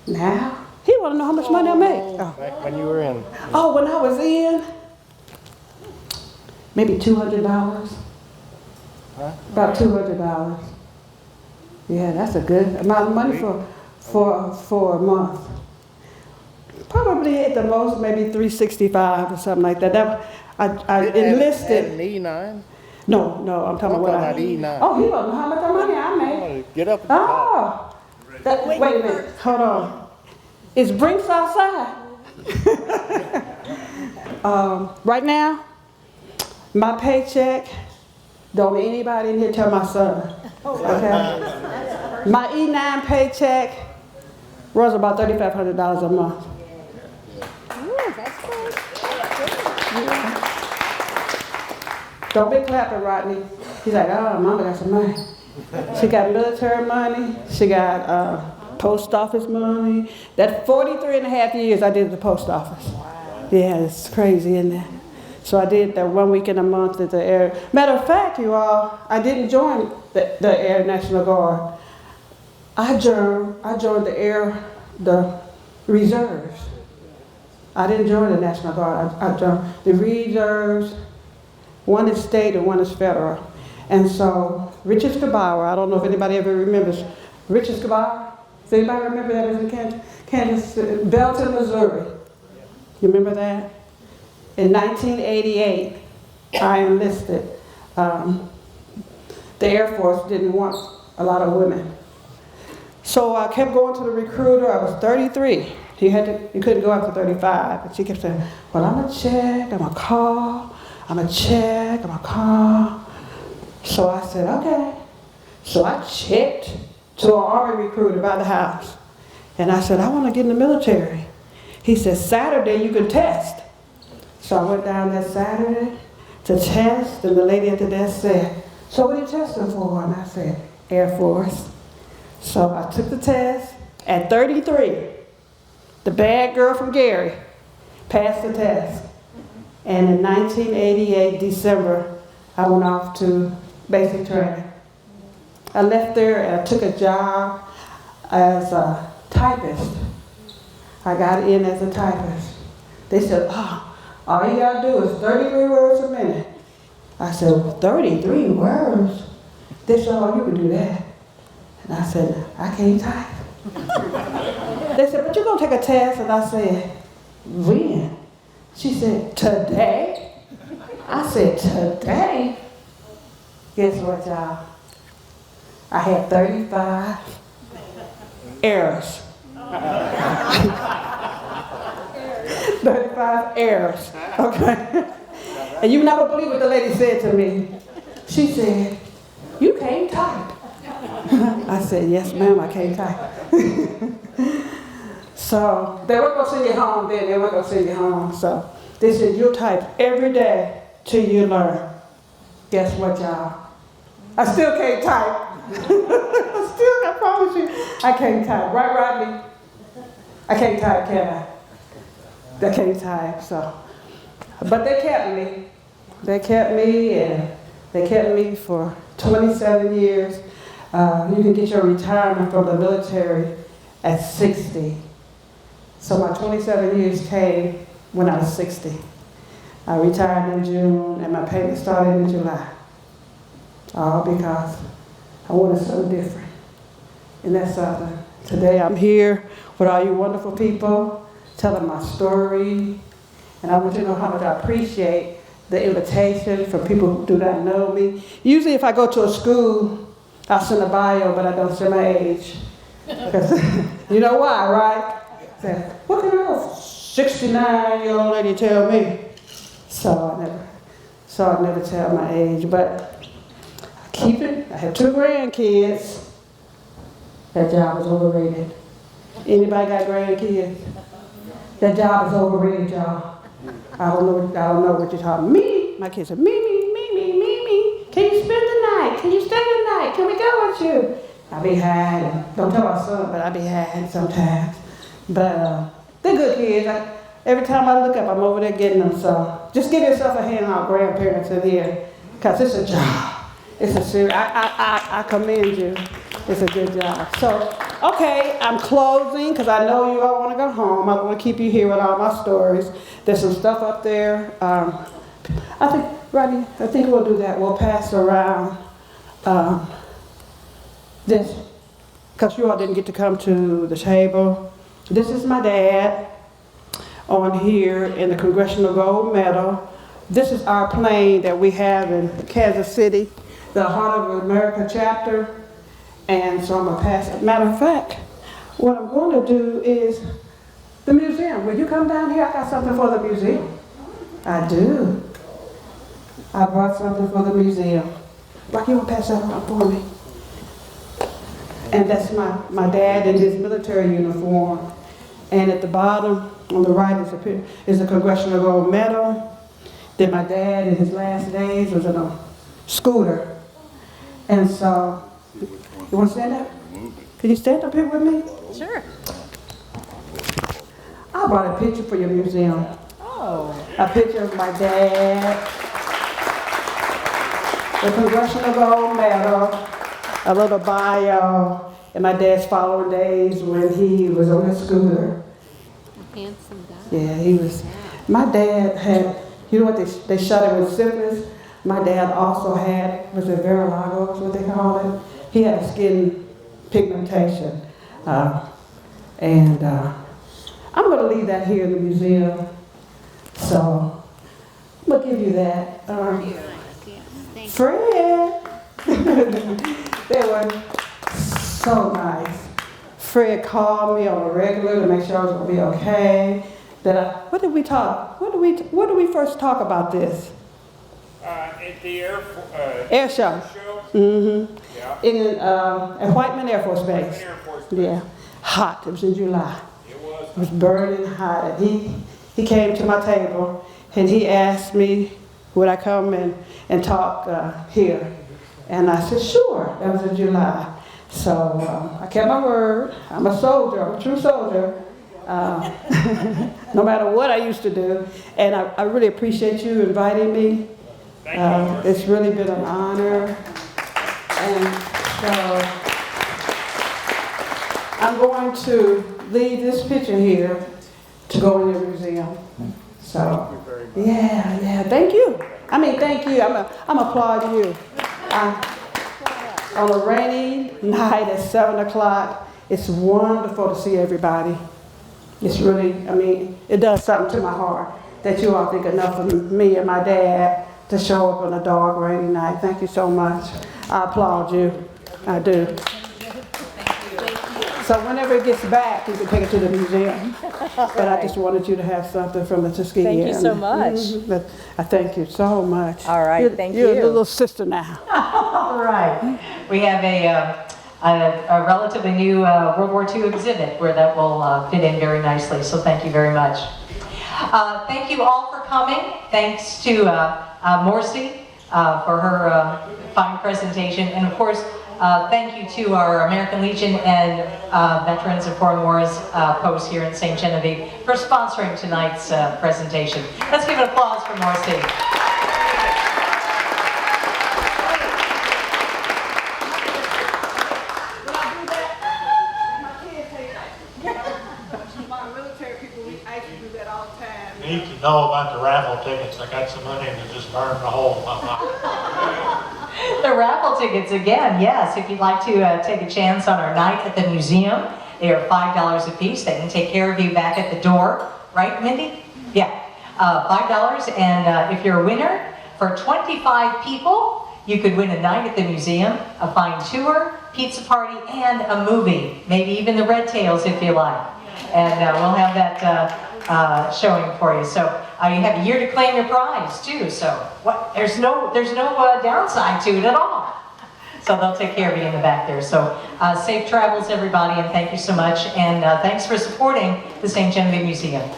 Now? He want to know how much money I make. Oh. Back when you were in? Oh, when I was in, maybe $200. Huh? About $200. Yeah, that's a good amount of money for a month. Probably at the most, maybe $365 or something like that. I enlisted. At an E9? No, I'm talking about E9. Oh, he don't know how much money I make. Oh, get up at the top. Oh, wait a minute, hold on. Is Brinks outside? Right now, my paycheck, don't anybody in here tell my son, okay? My E9 paycheck runs about $3,500 a month. Ooh, that's good. Don't be clapping, Rodney. He's like, oh, Mama got some money. She got military money. She got post office money. That 43 and a half years I did at the post office. Yeah, it's crazy, isn't it? So I did that 1 week in a month at the Air. Matter of fact, you all, I didn't join the Air National Guard. I joined the reserves. I didn't join the National Guard. I joined the reserves. One is state and one is federal. And so Richard Scabauer, I don't know if anybody ever remembers Richard Scabauer. Does anybody remember that? It was in Kansas, Belton, Missouri. You remember that? In 1988, I enlisted. The Air Force didn't want a lot of women. So I kept going to the recruiter. I was 33. You couldn't go after 35. And she kept saying, well, I'm gonna check, I'm gonna call, I'm gonna check, I'm gonna call. So I said, okay. So I checked to an Army recruiter by the house. And I said, I wanna get in the military. He said, Saturday you can test. So I went down that Saturday to test, and the lady at the desk said, so what are you testing for? And I said, Air Force. So I took the test. At 33, the bad girl from Gary passed the test. And in 1988, December, I went off to basic training. I left there and I took a job as a typist. I got in as a typist. They said, all you gotta do is 33 words a minute. I said, well, 33 words? They said, oh, you can do that. And I said, I can't type. They said, but you're gonna take a test. And I said, when? She said, today? I said, today? Guess what, y'all? I had 35 errors. 35 errors, okay? And you never believe what the lady said to me. She said, you can't type. I said, yes, ma'am, I can't type. So they weren't gonna send you home then, they weren't gonna send you home. So they said, you'll type every day till you learn. Guess what, y'all? I still can't type. I promise you, I can't type. Right, Rodney? I can't type, can I? I can't type, so. But they kept me. They kept me, and they kept me for 27 years. You can get your retirement from the military at 60. So my 27 years came when I was 60. I retired in June, and my payment started in July. All because I wanted something different. And that's something. Today I'm here with all you wonderful people, telling my story. And I want you to know how much I appreciate the invitation from people who do not know me. Usually if I go to a school, I'll send a bio, but I don't send my age. You know why, right? Say, what can a 69-year-old lady tell me? So I never tell my age, but I keep it. I have 2 grandkids. That job is overrated. Anybody got grandkids? That job is overrated, y'all. I don't know what you're talking. Me, my kids are Mimi. Can you spend the night? Can you stay the night? Can we go with you? I be hiding. Don't tell my son, but I be hiding sometimes. But they're good kids. Every time I look up, I'm over there getting them. So just give yourself a hand out, grandparents in here, because it's a job. It's a serious. I commend you. It's a good job. So, okay, I'm closing because I know you all want to go home. I want to keep you here with all my stories. There's some stuff up there. I think, Rodney, I think we'll do that. We'll pass around this, because you all didn't get to come to the table. This is my dad on here in the Congressional Gold Medal. This is our plane that we have in Kansas City, the Heart of America chapter. And so I'm going to pass. Matter of fact, what I'm going to do is the museum. Will you come down here? I got something for the museum. I do. I brought something for the museum. Rocky, you want to pass that around for me? And that's my dad in his military uniform. And at the bottom, on the right, is a Congressional Gold Medal. Then my dad in his last days was in a scooter. And so, you want to stand up? Can you stand up here with me? Sure. I brought a picture for your museum. Oh. A picture of my dad, the Congressional Gold Medal, a little bio, and my dad's following days when he was on his scooter. A handsome guy. Yeah, he was. My dad had, you know what, they shot him with syphilis. My dad also had, was it Verilago, is what they call it? He had a skin pigmentation. And I'm going to leave that here in the museum. So I'm going to give you that. Fred. They were so nice. Fred called me on a regular to make sure I was going to be okay. What did we talk? What did we first talk about this? At the air show. Mm-hmm. Yeah. At Whiteman Air Force Base. Yeah. Hot. It was in July. It was burning hot. And he came to my table and he asked me, would I come and talk here? And I said, sure. That was in July. So I kept my word. I'm a soldier. I'm a true soldier. No matter what I used to do. And I really appreciate you inviting me. It's really been an honor. And so I'm going to leave this picture here to go in the museum. So, yeah, thank you. I mean, thank you. I'm applauding you. On a rainy night at 7 o'clock, it's wonderful to see everybody. It's really, I mean, it does something to my heart that you all think enough of me and my dad to show up on a dark, rainy night. Thank you so much. I applaud you. I do. So whenever it gets back, you can take it to the museum. But I just wanted you to have something from the Tuskegee. Thank you so much. Mm-hmm. But I thank you so much. All right, thank you. You're a little sister now. All right. We have a relatively new World War II exhibit where that will fit in very nicely. So thank you very much. Thank you all for coming. Thanks to Morcie for her fine presentation. And of course, thank you to our American Legion and Veterans of Foreign Wars post here in St. Genevieve for sponsoring tonight's presentation. Let's give an applause for Morcie. Need to know about the raffle tickets. I got some money to just burn the hole. The raffle tickets again, yes. If you'd like to take a chance on our night at the museum, they are $5 a piece. They can take care of you back at the door, right, Mindy? Yeah, $5. And if you're a winner, for 25 people, you could win a night at the museum, a fine tour, pizza party, and a movie. Maybe even the Red Tails if you like. And we'll have that showing for you. So you have a year to claim your prize too. So there's no downside to it at all. So they'll take care of you in the back there. So safe travels, everybody, and thank you so much. And thanks for supporting the St. Genevieve Museum.